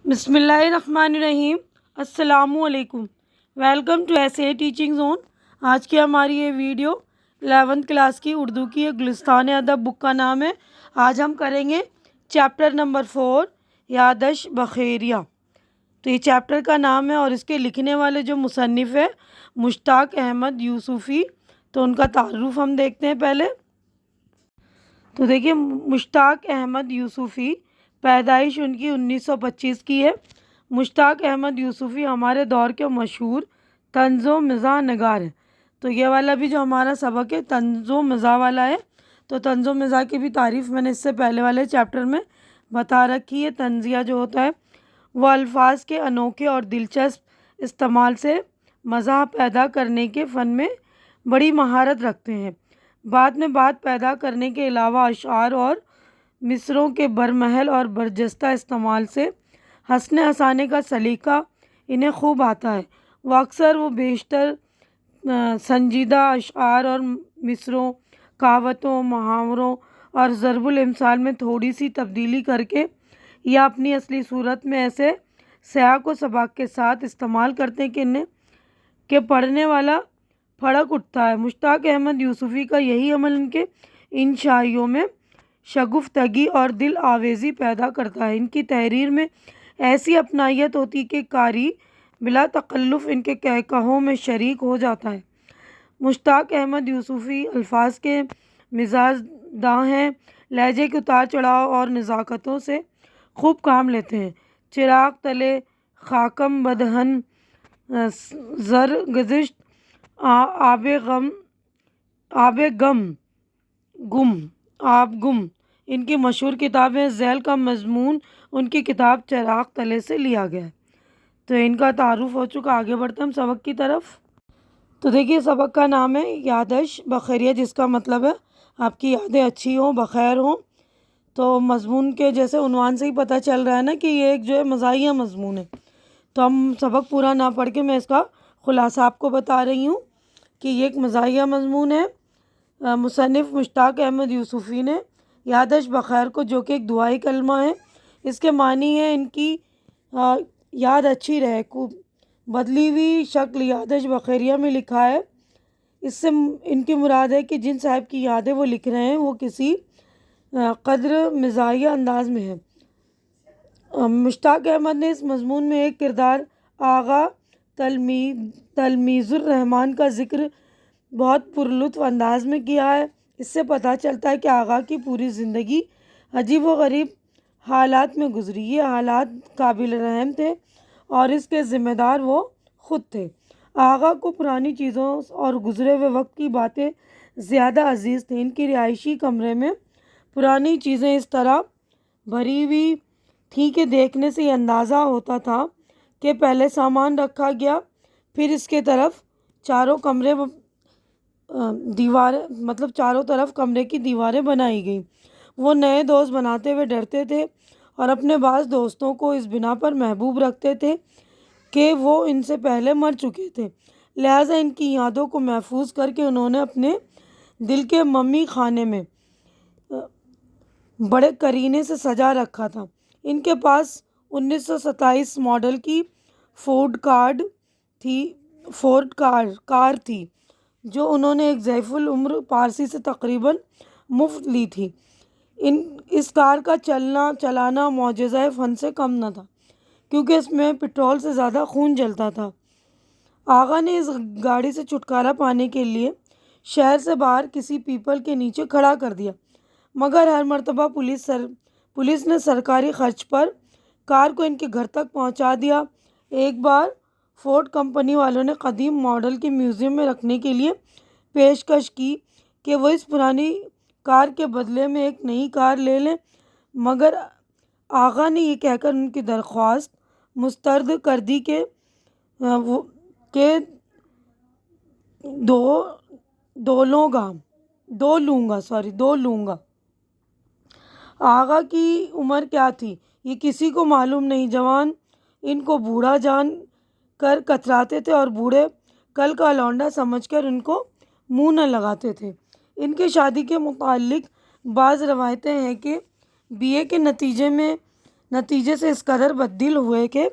بسم اللہ الرحمن الرحیم۔ السلام علیکم۔ Welcome to S A teaching zone. آج کی ہماری یہ ویڈیو 11th کلاس کی اردو کی ایک گلستان ادب بک کا نام ہے۔ آج ہم کریں گے چیپٹر نمبر 4 یادش بخیریہ۔ تو یہ چیپٹر کا نام ہے اور اس کے لکھنے والے جو مصنف ہے مشتاق احمد یوسفی۔ تو ان کا تعارف ہم دیکھتے ہیں پہلے۔ تو دیکھیے مشتاق احمد یوسفی، پیدائش ان کی 1925 کی ہے۔ مشتاق احمد یوسفی ہمارے دور کے مشہور طنز و مزاح نگار ہیں۔ تو یہ والا بھی جو ہمارا سبق ہے طنز و مزاح والا ہے۔ تو طنز و مزاح کی بھی تعریف میں نے اس سے پہلے والے چیپٹر میں بتا رکھی ہے۔ طنزیہ جو ہوتا ہے وہ الفاظ کے انوکھے اور دلچسپ استعمال سے مزاح پیدا کرنے کے فن میں بڑی مہارت رکھتے ہیں۔ بات میں بات پیدا کرنے کے علاوہ اشعار اور مصرعوں کے برمحل اور برجستہ استعمال سے ہنسنے ہنسانے کا سلیقہ انہیں خوب آتا ہے۔ وہ اکثر و بیشتر سنجیدہ اشعار اور مصرعوں، کہاوتوں، محاوروں اور ضرب الامثال میں تھوڑی سی تبدیلی کر کے یا اپنی اصلی صورت میں ایسے سیاق و سباق کے ساتھ استعمال کرتے ہیں کہ پڑھنے والا پھڑک اٹھتا ہے۔ مشتاق احمد یوسفی کا یہی عمل ان کے انشائیوں میں شگفتگی اور دل آویزی پیدا کرتا ہے۔ ان کی تحریر میں ایسی اپنائیت ہوتی کہ قاری بلا تکلف ان کے کہکہوں میں شریک ہو جاتا ہے۔ مشتاق احمد یوسفی الفاظ کے مزاج داں ہیں، لہجے کے اتار چڑھاؤ اور نزاکتوں سے خوب کام لیتے ہیں۔ چراغ تلے خاکم بدہن زر گذشت آب گم ان کی مشہور کتابیں۔ ذیل کا مضمون ان کی کتاب چراغ تلے سے لیا گیا ہے۔ تو ان کا تعارف ہو چکا، آگے بڑھتے ہم سبق کی طرف۔ تو دیکھیے سبق کا نام ہے یادش بخیریہ، جس کا مطلب ہے آپ کی یادیں اچھی ہوں، بخیر ہوں۔ تو مضمون کے جیسے عنوان سے ہی پتہ چل رہا ہے نا کہ یہ ایک جو ہے مزاحیہ مضمون ہے۔ تو ہم سبق پورا نہ پڑھ کے میں اس کا خلاصہ آپ کو بتا رہی ہوں کہ یہ ایک مزاحیہ مضمون ہے۔ مصنف مشتاق احمد یوسفی نے یادش بخیر کو، جو کہ ایک دعائی کلمہ ہے، اس کے معنی ہے ان کی یاد اچھی رہے کو بدلی ہوئی شکل یادش بخیریہ میں لکھا ہے۔ اس سے ان کی مراد ہے کہ جن صاحب کی یادیں وہ لکھ رہے ہیں وہ کسی قدر مزاحیہ انداز میں ہے۔ مشتاق احمد نے اس مضمون میں ایک کردار آغا تلمیذ الرحمن کا ذکر بہت پرلطف انداز میں کیا ہے۔ اس سے پتہ چلتا ہے کہ آغا کی پوری زندگی عجیب و غریب حالات میں گزری۔ یہ حالات قابل رحم تھے اور اس کے ذمہ دار وہ خود تھے۔ آغا کو پرانی چیزوں اور گزرے ہوئے وقت کی باتیں زیادہ عزیز تھیں۔ ان کی رہائشی کمرے میں پرانی چیزیں اس طرح بھری ہوئی تھیں کہ دیکھنے سے یہ اندازہ ہوتا تھا کہ پہلے سامان رکھا گیا، پھر اس کے طرف چاروں طرف کمرے کی دیواریں بنائی گئیں۔ وہ نئے دوست بناتے ہوئے ڈرتے تھے اور اپنے بعض دوستوں کو اس بنا پر محبوب رکھتے تھے کہ وہ ان سے پہلے مر چکے تھے، لہٰذا ان کی یادوں کو محفوظ کر کے انہوں نے اپنے دل کے ممی خانے میں بڑے کرینے سے سجا رکھا تھا۔ ان کے پاس 1927 ماڈل کی فورڈ کار تھی جو انہوں نے ایک ضعیف العمر پارسی سے تقریباً مفت لی تھی۔ اس کار کا چلانا معجزہ فن سے کم نہ تھا، کیونکہ اس میں پٹرول سے زیادہ خون جلتا تھا۔ آغا نے اس گاڑی سے چھٹکارا پانے کے لیے شہر سے باہر کسی پیپل کے نیچے کھڑا کر دیا، مگر ہر مرتبہ پولیس نے سرکاری خرچ پر کار کو ان کے گھر تک پہنچا دیا۔ ایک بار فورڈ کمپنی والوں نے قدیم ماڈل کے میوزیم میں رکھنے کے لیے پیشکش کی کہ وہ اس پرانی کار کے بدلے میں ایک نئی کار لے لیں، مگر آغا نے یہ کہہ کر ان کی درخواست مسترد کر دی کہ دو لوں گا۔ آغا کی عمر کیا تھی یہ کسی کو معلوم نہیں۔ جوان ان کو بوڑھا جان کر کتراتے تھے اور بوڑھے کل کا لونڈا سمجھ کر ان کو منہ نہ لگاتے تھے۔ ان کی شادی کے متعلق بعض روایتیں ہیں کہ BA کے نتیجے سے اس قدر بددل ہوئے کہ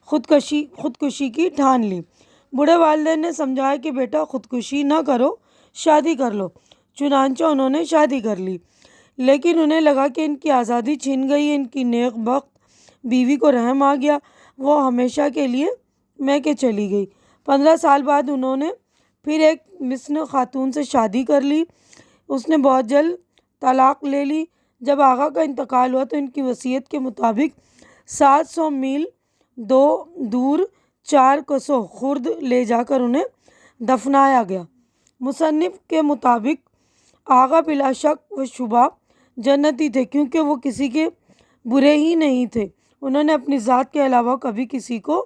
خودکشی کی ٹھان لی۔ بوڑھے والدین نے سمجھایا کہ بیٹا خودکشی نہ کرو، شادی کر لو۔ چنانچہ انہوں نے شادی کر لی، لیکن انہیں لگا کہ ان کی آزادی چھن گئی، ان کی نیک بخت بیوی کو رحم آ گیا، وہ ہمیشہ کے لیے میکے چلی گئی۔ 15 سال بعد انہوں نے پھر ایک مسن خاتون سے شادی کر لی۔ اس نے بہت جلد طلاق لے لی۔ جب آقا کا انتقال ہوا تو ان کی وصیت کے مطابق 700 میل دور 4 کوسوں خورد لے جا کر انہیں دفنایا گیا۔ مصنف کے مطابق آقا بلا شک و شبہ جنتی تھے، کیونکہ وہ کسی کے برے ہی نہیں تھے۔ انہوں نے اپنی ذات کے علاوہ کبھی کسی کو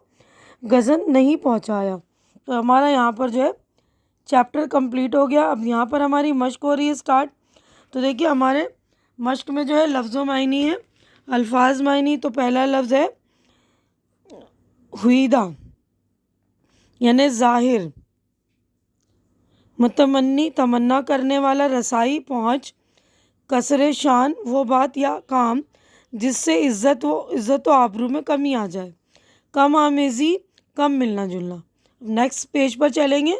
گزن نہیں پہنچایا۔ تو ہمارا یہاں پر جو ہے چیپٹر کمپلیٹ ہو گیا۔ اب یہاں پر ہماری مشق ہو رہی ہے اسٹارٹ۔ تو دیکھیے ہمارے مشق میں جو ہے لفظ و معنی ہے، الفاظ معنی۔ تو پہلا لفظ ہے حویدہ یعنی ظاہر، متمنی تمنا کرنے والا، رسائی پہنچ، کسر شان وہ بات یا کام جس سے عزت و آبرو میں کمی آ جائے، کم آمیزی، کم ملنا جلنا۔ نیکسٹ پیج پر چلیں گے۔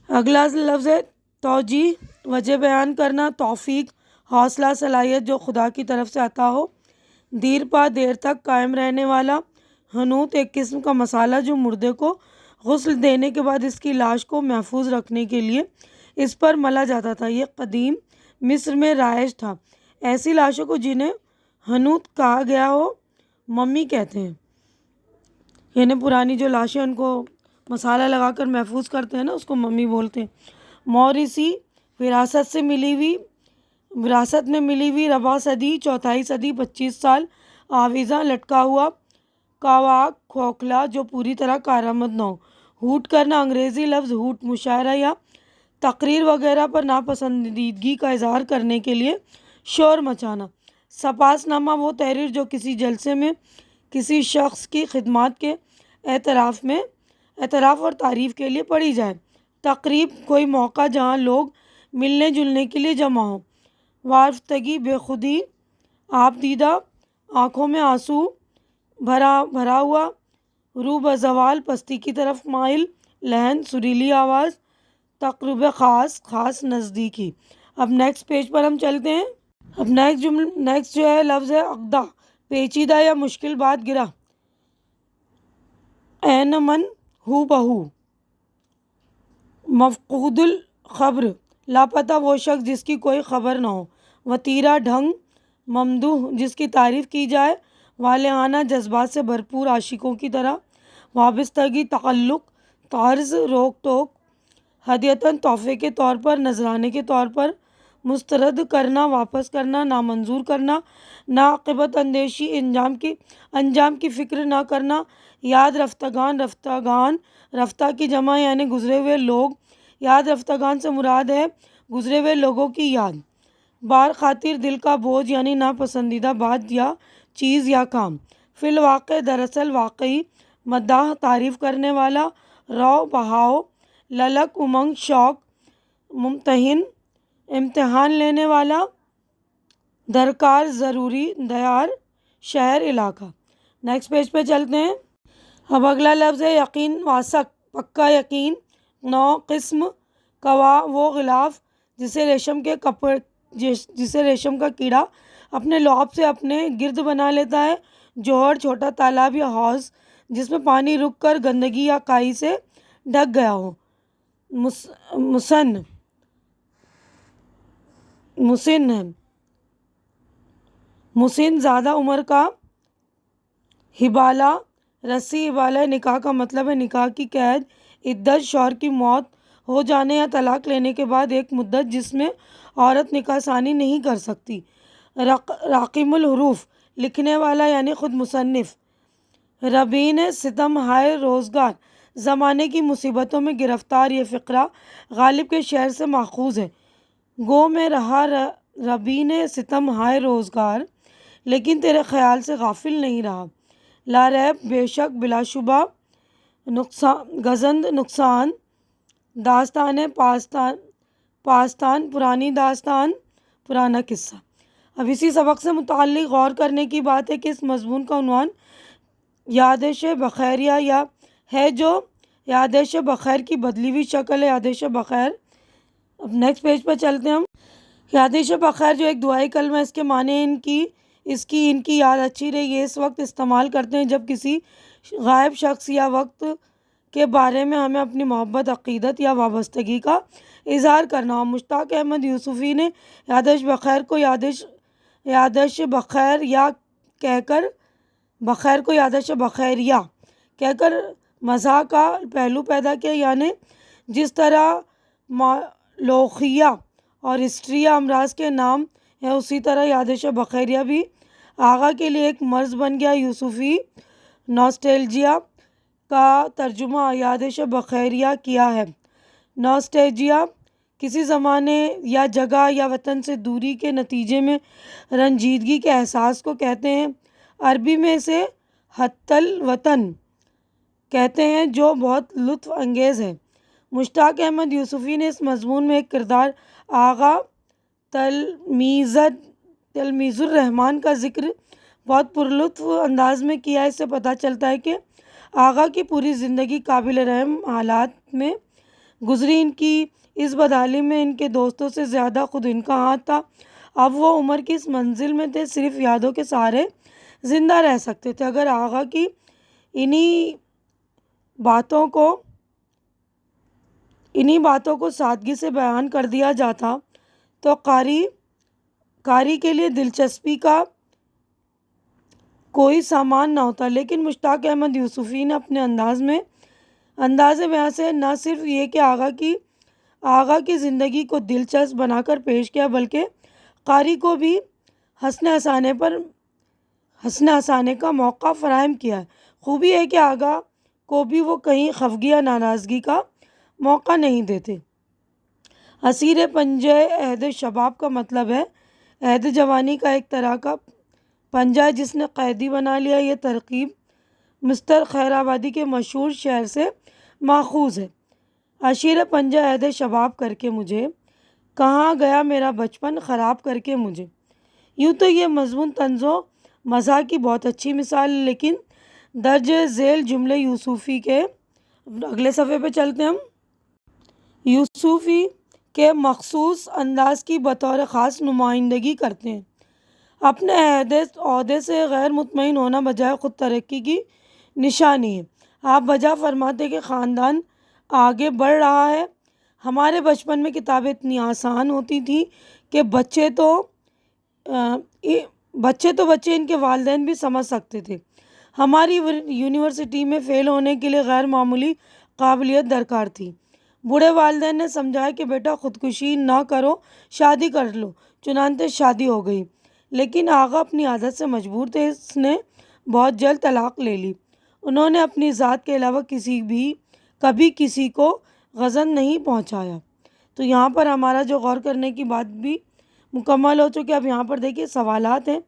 اگلا لفظ ہے توجیہ، وجہ بیان کرنا، توفیق، حوصلہ، صلاحیت جو خدا کی طرف سے عطا ہو۔ دیر پا دیر تک قائم رہنے والا۔ حنوط ایک قسم کا مسالہ جو مردے کو غسل دینے کے بعد اس کی لاش کو محفوظ رکھنے کے لیے اس پر ملا جاتا تھا۔ یہ قدیم مصر میں رائج تھا۔ ایسی لاشوں کو جنہیں حنوط کہا گیا ہو ممی کہتے ہیں، یعنی پرانی جو لاشیں ان کو مسالہ لگا کر محفوظ کرتے ہیں نا، اس کو ممی بولتے ہیں۔ موریثی وراثت میں ملی ہوئی، ربع صدی، چوتھائی صدی، 25 سال۔ آویزہ لٹکا ہوا، کاواک کھوکھلا جو پوری طرح کارآمد نہ ہو۔ ہوٹ کرنا انگریزی لفظ ہوٹ مشاعرہ یا تقریر وغیرہ پر ناپسندیدگی کا اظہار کرنے کے لیے شور مچانا۔ سپاس نامہ وہ تحریر جو کسی جلسے میں کسی شخص کی خدمات کے اعتراف اور تعریف کے لیے پڑھی جائے۔ تقریب کوئی موقع جہاں لوگ ملنے جلنے کے لیے جمع ہوں۔ وارفتگی بے خودی، آپ دیدہ، آنکھوں میں آنسو بھرا ہوا، رو بزوال پستی کی طرف مائل، لحن سریلی آواز، تقرب خاص نزدیکی۔ اب نیکسٹ پیج پر ہم چلتے ہیں۔ اب نیکسٹ جو ہے لفظ ہے عقدہ، پیچیدہ یا مشکل بات گرا۔ عین من ہو بہو، مفقود الخبر لاپتہ وہ شخص جس کی کوئی خبر نہ ہو۔ وتیرہ ڈھنگ، ممدوح جس کی تعریف کی جائے۔ والہانہ جذبات سے بھرپور عاشقوں کی طرح۔ وابستگی، تعلق، طرز، روک ٹوک۔ ہدیۃً تحفے کے طور پر، نذرانے کے طور پر۔ مسترد کرنا، واپس کرنا، نامنظور کرنا۔ ناعاقبت اندیشی، انجام کی فکر نہ کرنا۔ یاد رفتگان، رفتہ کی جمع یعنی گزرے ہوئے لوگ۔ یاد رفتگان سے مراد ہے گزرے ہوئے لوگوں کی یاد۔ بار خاطر، دل کا بوجھ یعنی ناپسندیدہ بات یا چیز یا کام۔ فی الواقع، دراصل، واقعی۔ مداح، تعریف کرنے والا۔ رو، بہاؤ۔ للک، امنگ، شوق۔ ممتحن، امتحان لینے والا۔ درکار، ضروری۔ دیار، شہر، علاقہ۔ نیکسٹ پیج پہ چلتے ہیں۔ اب اگلا لفظ ہے یقین، واثق، پکا یقین۔ 9 قسم، کوا وہ غلاف جسے ریشم کا کیڑا اپنے لعاب سے اپنے گرد بنا لیتا ہے۔ جوہر، چھوٹا تالاب یا حوض جس میں پانی رک کر گندگی یا کائی سے ڈھک گیا ہو۔ مسن، زیادہ عمر کا۔ حبالہ، رسی، حبالہ نکاح کا مطلب ہے نکاح کی قید۔ عدت، شوہر کی موت ہو جانے یا طلاق لینے کے بعد ایک مدت جس میں عورت نکاح ثانی نہیں کر سکتی۔ راقم الحروف، لکھنے والا یعنی خود مصنف۔ ربین ستم ہائے روزگار، زمانے کی مصیبتوں میں گرفتار۔ یہ فقرہ غالب کے شعر سے ماخوذ ہے۔ گو میں رہا ربین ستم ہائے روزگار، لیکن تیرے خیال سے غافل نہیں رہا۔ لا ریب، بے شک، بلا شبہ۔ گزند، نقصان۔ داستان پاستان، پرانی داستان، پرانا قصہ۔ اب اسی سبق سے متعلق غور کرنے کی بات ہے کہ اس مضمون کا عنوان یادش بخیریہ یا ہے، جو یادش بخیر کی بدلی ہوئی شکل ہے، یادش بخیر۔ اب نیکسٹ پیج پر چلتے ہیں ہم۔ یادش بخیر جو ایک دعائی کلمہ ہے، اس کے معنی ان کی یاد اچھی رہی، یہ اس وقت استعمال کرتے ہیں جب کسی غائب شخص یا وقت کے بارے میں ہمیں اپنی محبت، عقیدت یا وابستگی کا اظہار کرنا ہو۔ مشتاق احمد یوسفی نے یادش بخیر کو یادش بخیر یا کہہ کر بخیر کو یادش بخیریہ کہہ کر مزاح کا پہلو پیدا کیا، یعنی جس طرح مالوخیہ اور ہسٹریہ امراض کے نام ہیں، اسی طرح یادش بخیریہ بھی آغا کے لیے ایک مرض بن گیا۔ یوسفی نوسٹیلجیا کا ترجمہ یادش بخیریہ کیا ہے۔ نوسٹیلجیا کسی زمانے یا جگہ یا وطن سے دوری کے نتیجے میں رنجیدگی کے احساس کو کہتے ہیں۔ عربی میں اسے حت الوطن کہتے ہیں، جو بہت لطف انگیز ہے۔ مشتاق احمد یوسفی نے اس مضمون میں ایک کردار آغا تلمیذ الرحمن کا ذکر بہت پرلطف انداز میں کیا ہے۔ اس سے پتہ چلتا ہے کہ آغا کی پوری زندگی قابل رحم حالات میں گزری۔ ان کی اس بدحالی میں ان کے دوستوں سے زیادہ خود ان کا ہاتھ تھا۔ اب وہ عمر کی اس منزل میں تھے، صرف یادوں کے سہارے زندہ رہ سکتے تھے۔ اگر آغا کی انہی باتوں کو سادگی سے بیان کر دیا جاتا تو قاری کے لیے دلچسپی کا کوئی سامان نہ ہوتا، لیکن مشتاق احمد یوسفی نے اپنے انداز بیان سے نہ صرف یہ کہ آغا کی زندگی کو دلچسپ بنا کر پیش کیا، بلکہ قاری کو بھی ہنسنے ہنسانے کا موقع فراہم کیا ہے۔ خوبی ہے کہ آغا کو بھی وہ کہیں خفگی یا ناراضگی کا موقع نہیں دیتے۔ اسیر پنجہ عہد شباب کا مطلب ہے عہد جوانی کا ایک طرح کا پنجہ ہے جس نے قیدی بنا لیا۔ یہ ترکیب مسٹر خیر آبادی کے مشہور شعر سے ماخوذ ہے۔ اسیر پنجہ عہد شباب کر کے مجھے، کہاں گیا میرا بچپن خراب کر کے مجھے۔ یوں تو یہ مضمون طنز و مزاح کی بہت اچھی مثال ہے، لیکن درج ذیل جملے یوسفی کے، اگلے صفحے پہ چلتے ہیں ہم، یوسفی کے مخصوص انداز کی بطور خاص نمائندگی کرتے ہیں۔ اپنے عہدے سے غیر مطمئن ہونا بجائے خود ترقی کی نشانی ہے۔ آپ بجا فرماتے کہ خاندان آگے بڑھ رہا ہے۔ ہمارے بچپن میں کتابیں اتنی آسان ہوتی تھیں کہ بچے ان کے والدین بھی سمجھ سکتے تھے۔ ہماری یونیورسٹی میں فیل ہونے کے لیے غیر معمولی قابلیت درکار تھی۔ بوڑھے والدین نے سمجھایا کہ بیٹا خودکشی نہ کرو، شادی کر لو۔ چنانچہ شادی ہو گئی، لیکن آغا اپنی عادت سے مجبور تھے، اس نے بہت جلد طلاق لے لی۔ انہوں نے اپنی ذات کے علاوہ کبھی کسی کو غضب نہیں پہنچایا۔ تو یہاں پر ہمارا جو غور کرنے کی بات بھی مکمل ہو چکی۔ اب یہاں پر دیکھیے سوالات ہیں،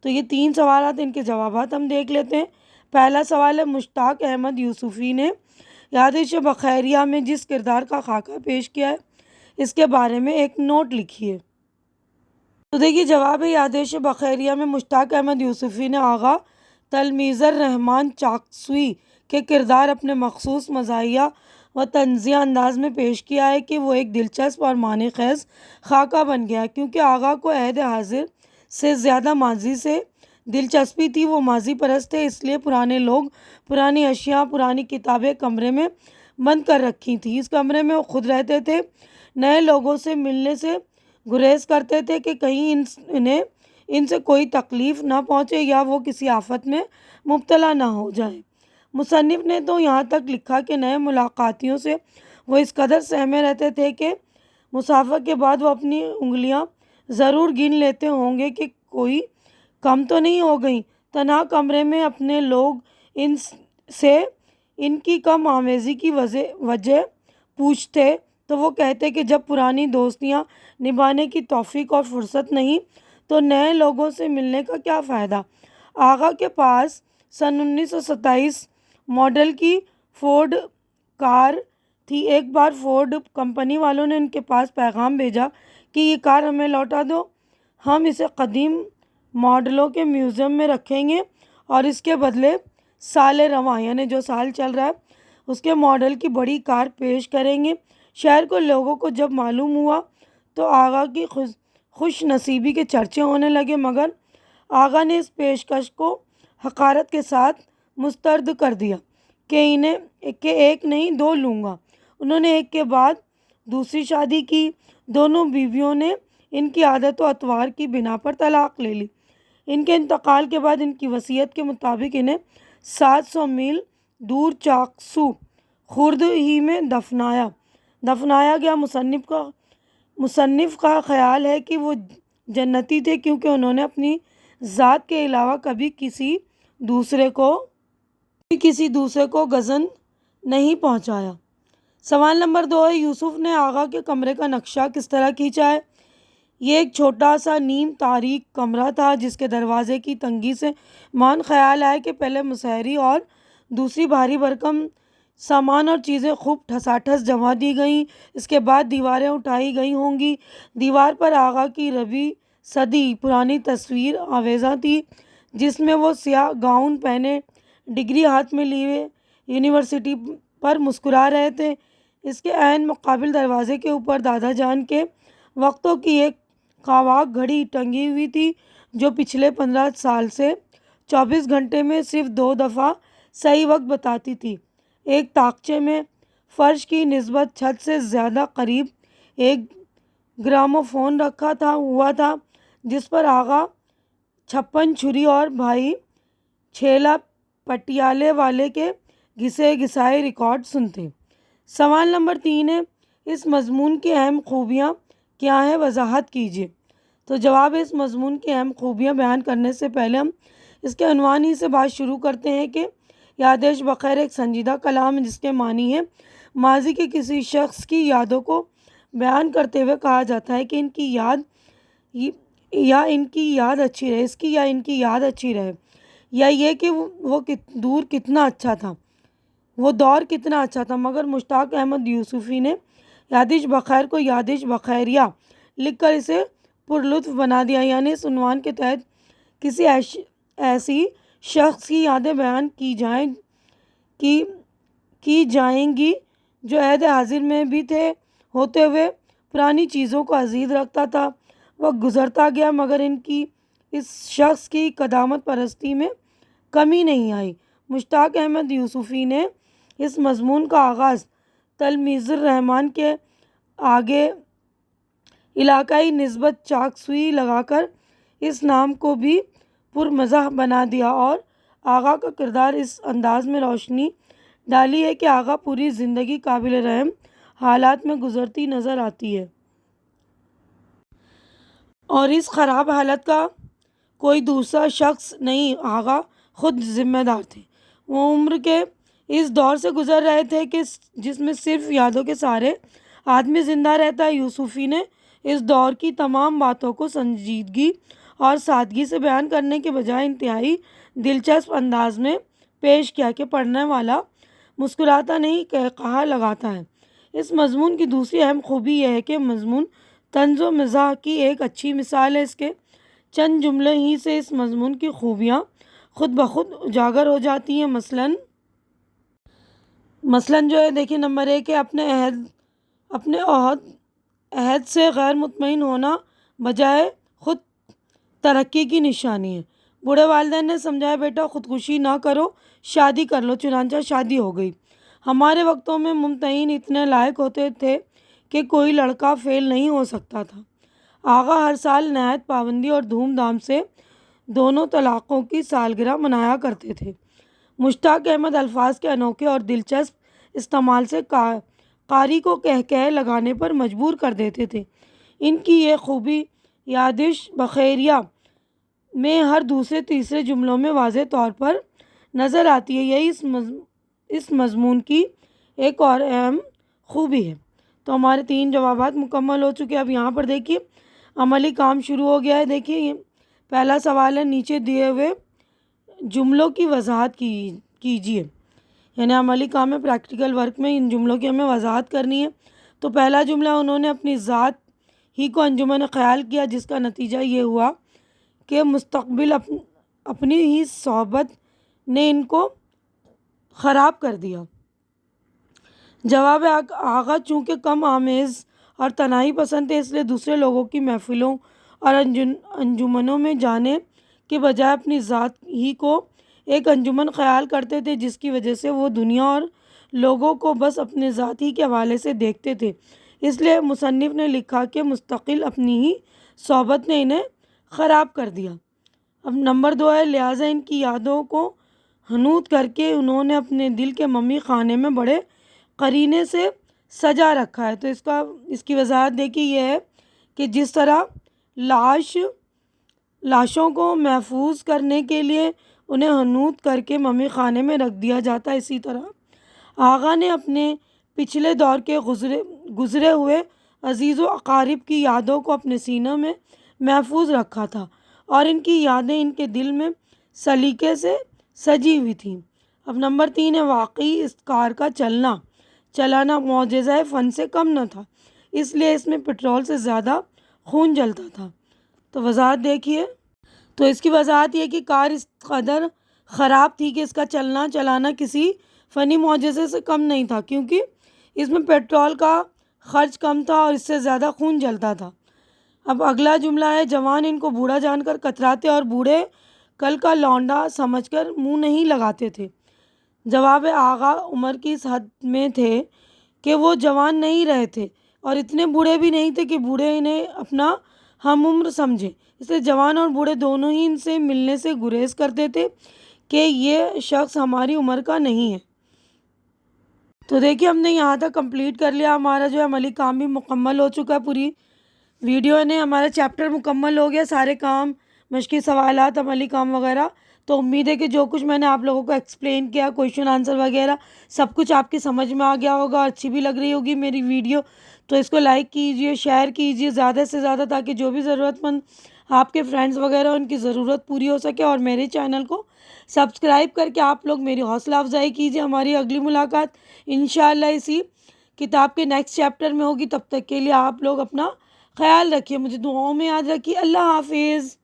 تو یہ 3 سوالات، ان کے جوابات ہم دیکھ لیتے ہیں۔ پہلا سوال ہے، مشتاق احمد یوسفی نے یادش بخیریہ میں جس کردار کا خاکہ پیش کیا ہے، اس کے بارے میں ایک نوٹ لکھیے۔ تو دیکھیے جواب ہے، یادش بخیریہ میں مشتاق احمد یوسفی نے آغا تلمیذ الرحمن چاکسوئی کے کردار اپنے مخصوص مزاحیہ و طنزیہ انداز میں پیش کیا ہے کہ وہ ایک دلچسپ اور معنی خیز خاکہ بن گیا ہے۔ کیونکہ آغا کو عہد حاضر سے زیادہ ماضی سے دلچسپی تھی، وہ ماضی پرست تھے، اس لیے پرانے لوگ، پرانی اشیاء، پرانی کتابیں کمرے میں بند کر رکھی تھیں۔ اس کمرے میں وہ خود رہتے تھے، نئے لوگوں سے ملنے سے گریز کرتے تھے کہ کہیں انہیں ان سے کوئی تکلیف نہ پہنچے یا وہ کسی آفت میں مبتلا نہ ہو جائیں۔ مصنف نے تو یہاں تک لکھا کہ نئے ملاقاتیوں سے وہ اس قدر سہمے رہتے تھے کہ مسافہ کے بعد وہ اپنی انگلیاں ضرور گن لیتے ہوں گے کہ کوئی کم تو نہیں ہو گئیں۔ تنہا کمرے میں اپنے لوگ ان سے ان کی کم آمیزی کی وجہ پوچھتے تو وہ کہتے کہ جب پرانی دوستیاں نبھانے کی توفیق اور فرصت نہیں تو نئے لوگوں سے ملنے کا کیا فائدہ۔ آغا کے پاس سن 1927 ماڈل کی فورڈ کار تھی۔ ایک بار فورڈ کمپنی والوں نے ان کے پاس پیغام بھیجا کہ یہ کار ہمیں لوٹا دو، ہم اسے قدیم ماڈلوں کے میوزیم میں رکھیں گے اور اس کے بدلے سال رواں یعنی جو سال چل رہا ہے اس کے ماڈل کی بڑی کار پیش کریں گے۔ شہر کو لوگوں کو جب معلوم ہوا تو آغا کی خوش نصیبی کے چرچے ہونے لگے، مگر آغا نے اس پیشکش کو حقارت کے ساتھ مسترد کر دیا کہ ایک نہیں 2 لوں گا۔ انہوں نے ایک کے بعد دوسری شادی کی۔ دونوں بیویوں نے ان کی عادت و اطوار کی بنا پر طلاق لے لی۔ ان کے انتقال کے بعد ان کی وصیت کے مطابق انہیں 700 میل دور چاکسو خرد ہی میں دفنایا گیا۔ مصنف کا خیال ہے کہ وہ جنتی تھے کیونکہ انہوں نے اپنی ذات کے علاوہ کبھی کسی دوسرے کو غضن نہیں پہنچایا۔ سوال نمبر 2 ہے، یوسف نے آغا کے کمرے کا نقشہ کس طرح کھینچا ہے؟ یہ ایک چھوٹا سا نیم تاریک کمرہ تھا جس کے دروازے کی تنگی سے مان خیال آیا کہ پہلے مسحری اور دوسری بھاری بھرکم سامان اور چیزیں خوب ٹھساٹھس جما دی گئیں۔ اس کے بعد دیواریں اٹھائی گئی ہوں گی۔ دیوار پر آغا کی ربع صدی پرانی تصویر آویزاں تھی جس میں وہ سیاہ گاؤن پہنے ڈگری ہاتھ میں لیے یونیورسٹی پر مسکرا رہے تھے۔ اس کے عین مقابل دروازے کے اوپر دادا جان کے وقتوں کی ایک کاواک گھڑی ٹنگی ہوئی تھی جو پچھلے 15 سال سے 24 گھنٹے میں صرف 2 دفعہ صحیح وقت بتاتی تھی۔ ایک طاقچے میں فرش کی نسبت چھت سے زیادہ قریب ایک گراموفون رکھا ہوا تھا جس پر آغا 56 چھری اور بھائی چھیلا پٹیالے والے کے گھسے گھسائے ریکارڈ سنتے۔ سوال نمبر 3 ہے، اس مضمون کی اہم خوبیاں کیا ہیں؟ وضاحت کیجیے۔ تو جواب ہے، اس مضمون کی اہم خوبیاں بیان کرنے سے پہلے ہم اس کے عنوان ہی سے بات شروع کرتے ہیں کہ یادش بخیر ایک سنجیدہ کلام ہے جس کے معنی ہے ماضی کے کسی شخص کی یادوں کو بیان کرتے ہوئے کہا جاتا ہے کہ ان کی یاد اچھی رہے، اس کی یا ان کی یاد اچھی رہے، یا یہ کہ وہ دور کتنا اچھا تھا، وہ دور کتنا اچھا تھا۔ مگر مشتاق احمد یوسفی نے یادش بخیر کو یادش بخیریہ لکھ کر اسے پرلطف بنا دیا، یعنی اس عنوان کے تحت کسی ایسی شخص کی یادیں بیان کی جائیں گی جو عہد حاضر میں بھی ہوتے ہوئے پرانی چیزوں کو عزیز رکھتا تھا۔ وقت گزرتا گیا مگر اس شخص کی قدامت پرستی میں کمی نہیں آئی۔ مشتاق احمد یوسفی نے اس مضمون کا آغاز تلمیذ الرحمن کے آگے علاقائی نسبت چاکسوئی لگا کر اس نام کو بھی پرمزاح بنا دیا اور آغا کا کردار اس انداز میں روشنی ڈالی ہے کہ آغا پوری زندگی قابل رحم حالات میں گزرتی نظر آتی ہے اور اس خراب حالت کا کوئی دوسرا شخص نہیں، آغا خود ذمہ دار تھے۔ وہ عمر کے اس دور سے گزر رہے تھے کہ جس میں صرف یادوں کے سہارے آدمی زندہ رہتا ہے۔ یوسفی نے اس دور کی تمام باتوں کو سنجیدگی اور سادگی سے بیان کرنے کے بجائے انتہائی دلچسپ انداز میں پیش کیا کہ پڑھنے والا مسکراتا نہیں قہقہا لگاتا ہے۔ اس مضمون کی دوسری اہم خوبی یہ ہے کہ مضمون طنز و مزاح کی ایک اچھی مثال ہے۔ اس کے چند جملے ہی سے اس مضمون کی خوبیاں خود بخود اجاگر ہو جاتی ہیں۔ مثلاً جو ہے دیکھیے نمبر 1 ہے، اپنے عہد سے غیر مطمئن ہونا بجائے خود ترقی کی نشانی ہے۔ بوڑھے والدین نے سمجھایا بیٹا خودکشی نہ کرو، شادی کر لو، چنانچہ شادی ہو گئی۔ ہمارے وقتوں میں ممتحن اتنے لائق ہوتے تھے کہ کوئی لڑکا فیل نہیں ہو سکتا تھا۔ آغا ہر سال نہایت پابندی اور دھوم دھام سے دونوں طلاقوں کی سالگرہ منایا کرتے تھے۔ مشتاق احمد الفاظ کے انوکھے اور دلچسپ استعمال سے قاری کو قہقہے لگانے پر مجبور کر دیتے تھے۔ ان کی یہ خوبی یادش بخیریہ میں ہر دوسرے تیسرے جملوں میں واضح طور پر نظر آتی ہے۔ یہی اس مضمون کی ایک اور اہم خوبی ہے۔ تو ہمارے 3 جوابات مکمل ہو چکے۔ اب یہاں پر دیکھیے عملی کام شروع ہو گیا ہے۔ دیکھیے یہ پہلا سوال ہے، نیچے دیے ہوئے جملوں کی وضاحت کیجیے، یعنی عملی کام میں پریکٹیکل ورک میں ان جملوں کی ہمیں وضاحت کرنی ہے۔ تو پہلا جملہ، انہوں نے اپنی ذات ہی کو انجمن نے خیال کیا، جس کا نتیجہ یہ ہوا کہ مستقبل اپنی ہی صحبت نے ان کو خراب کر دیا۔ جواب آغا چونکہ کم آمیز اور تنہائی پسند تھے، اس لیے دوسرے لوگوں کی محفلوں اور انجمنوں میں جانے کے بجائے اپنی ذات ہی کو ایک انجمن خیال کرتے تھے، جس کی وجہ سے وہ دنیا اور لوگوں کو بس اپنے ذات ہی کے حوالے سے دیکھتے تھے۔ اس لیے مصنف نے لکھا کہ مستقل اپنی ہی صحبت نے انہیں خراب کر دیا۔ اب نمبر 2 ہے، لہٰذا ان کی یادوں کو حنوط کر کے انہوں نے اپنے دل کے ممی خانے میں بڑے قرینے سے سجا رکھا ہے۔ تو اس کی وضاحت دیکھیے یہ ہے کہ جس طرح لاشوں کو محفوظ کرنے کے لیے انہیں حنوط کر کے ممی خانے میں رکھ دیا جاتا ہے، اسی طرح آغا نے اپنے پچھلے دور کے گزرے ہوئے عزیز و اقارب کی یادوں کو اپنے سینوں میں محفوظ رکھا تھا، اور ان کی یادیں ان کے دل میں سلیقے سے سجی ہوئی تھیں۔ اب نمبر 3 ہے، واقعی اس کار کا چلانا معجزہ فن سے کم نہ تھا، اس لیے اس میں پٹرول سے زیادہ خون جلتا تھا۔ تو وضاحت دیکھیے، تو اس کی وضاحت یہ کہ کار اس قدر خراب تھی کہ اس کا چلانا کسی فنی معجزے سے کم نہیں تھا، کیونکہ اس میں پیٹرول کا خرچ کم تھا اور اس سے زیادہ خون جلتا تھا۔ اب اگلا جملہ ہے، جوان ان کو بوڑھا جان کر کتراتے اور بوڑھے کل کا لونڈا سمجھ کر منہ نہیں لگاتے تھے۔ جواب آغا عمر کی اس حد میں تھے کہ وہ جوان نہیں رہے تھے اور اتنے بوڑھے بھی نہیں تھے کہ بوڑھے انہیں اپنا ہم عمر سمجھے، اس لیے جوان اور بوڑھے دونوں ہی ان سے ملنے سے گریز کرتے تھے کہ یہ شخص ہماری عمر کا نہیں ہے۔ تو دیکھیے ہم نے یہاں تک کمپلیٹ کر لیا، ہمارا جو ہے عملی کام بھی مکمل ہو چکا ہے، پوری ویڈیو نے ہمارا چیپٹر مکمل ہو گیا، سارے کام، مشقی سوالات، عملی کام وغیرہ۔ تو امید ہے کہ جو کچھ میں نے آپ لوگوں کو ایکسپلین کیا، کویشچن آنسر وغیرہ سب کچھ آپ کی سمجھ میں آ گیا ہوگا اور اچھی بھی لگ رہی ہوگی میری ویڈیو۔ تو اس کو لائک کیجئے، شیئر کیجئے زیادہ سے زیادہ، تاکہ جو بھی ضرورت مند آپ کے فرینڈز وغیرہ ان کی ضرورت پوری ہو سکے، اور میرے چینل کو سبسکرائب کر کے آپ لوگ میری حوصلہ افزائی کیجئے۔ ہماری اگلی ملاقات انشاءاللہ اسی کتاب کے نیکسٹ چیپٹر میں ہوگی، تب تک کے لیے آپ لوگ اپنا خیال رکھیے، مجھے دعاؤں میں یاد رکھیے۔ اللہ حافظ۔